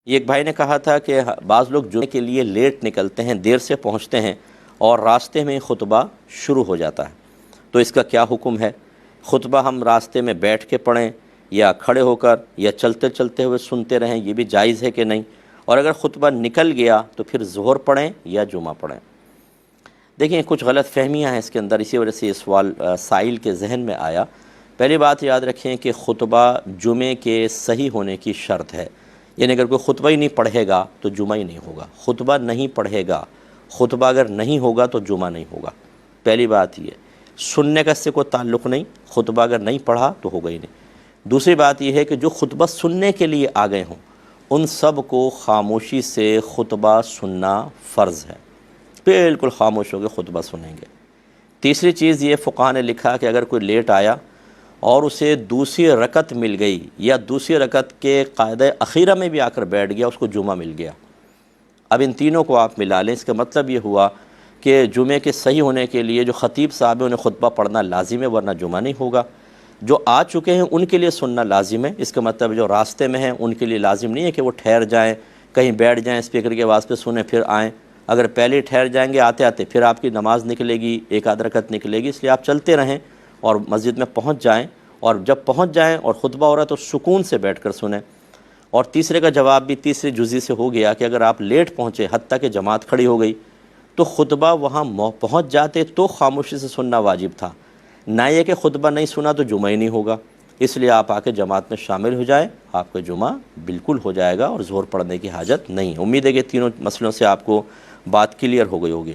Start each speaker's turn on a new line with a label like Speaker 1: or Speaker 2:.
Speaker 1: یہ ایک بھائی نے کہا تھا کہ بعض لوگ جمعے کے لیے لیٹ نکلتے ہیں، دیر سے پہنچتے ہیں اور راستے میں خطبہ شروع ہو جاتا ہے، تو اس کا کیا حکم ہے؟ خطبہ ہم راستے میں بیٹھ کے پڑھیں یا کھڑے ہو کر یا چلتے چلتے ہوئے سنتے رہیں، یہ بھی جائز ہے کہ نہیں؟ اور اگر خطبہ نکل گیا تو پھر ظہر پڑھیں یا جمعہ پڑھیں؟ دیکھیں، کچھ غلط فہمیاں ہیں اس کے اندر، اسی وجہ سے یہ سوال سائل کے ذہن میں آیا۔ پہلی بات یاد رکھیں کہ خطبہ جمعے کے صحیح ہونے کی شرط ہے، یعنی اگر کوئی خطبہ ہی نہیں پڑھے گا تو جمعہ ہی نہیں ہوگا۔ خطبہ نہیں پڑھے گا، خطبہ اگر نہیں ہوگا تو جمعہ نہیں ہوگا۔ پہلی بات یہ، سننے کا اس سے کوئی تعلق نہیں، خطبہ اگر نہیں پڑھا تو ہوگا ہی نہیں۔ دوسری بات یہ ہے کہ جو خطبہ سننے کے لیے آ گئے ہوں ان سب کو خاموشی سے خطبہ سننا فرض ہے، بالکل خاموش ہو کے خطبہ سنیں گے۔ تیسری چیز یہ، فقہاء نے لکھا کہ اگر کوئی لیٹ آیا اور اسے دوسری رکعت مل گئی یا دوسری رکعت کے قاعدہ اخیرہ میں بھی آ کر بیٹھ گیا، اس کو جمعہ مل گیا۔ اب ان تینوں کو آپ ملا لیں، اس کا مطلب یہ ہوا کہ جمعے کے صحیح ہونے کے لیے جو خطیب صاحب ہیں انہیں خطبہ پڑھنا لازم ہے، ورنہ جمعہ نہیں ہوگا۔ جو آ چکے ہیں ان کے لیے سننا لازم ہے، اس کا مطلب جو راستے میں ہیں ان کے لیے لازم نہیں ہے کہ وہ ٹھہر جائیں، کہیں بیٹھ جائیں، اسپیکر کی آواز پہ سنیں پھر آئیں۔ اگر پہلے ہی ٹھہر جائیں گے آتے آتے پھر آپ کی نماز نکلے گی، ایک آدھ رکعت نکلے گی، اس لیے آپ چلتے رہیں اور مسجد میں پہنچ جائیں، اور جب پہنچ جائیں اور خطبہ ہو رہا ہے تو سکون سے بیٹھ کر سنیں۔ اور تیسرے کا جواب بھی تیسری جزئی سے ہو گیا کہ اگر آپ لیٹ پہنچے حتیٰ کہ جماعت کھڑی ہو گئی تو خطبہ وہاں پہنچ جاتے تو خاموشی سے سننا واجب تھا، نہ یہ کہ خطبہ نہیں سنا تو جمعہ ہی نہیں ہوگا۔ اس لیے آپ آ کے جماعت میں شامل ہو جائیں، آپ کا جمعہ بالکل ہو جائے گا اور ظہر پڑھنے کی حاجت نہیں۔ امید ہے کہ تینوں مسئلوں سے آپ کو بات کلیئر ہو گئی ہوگی۔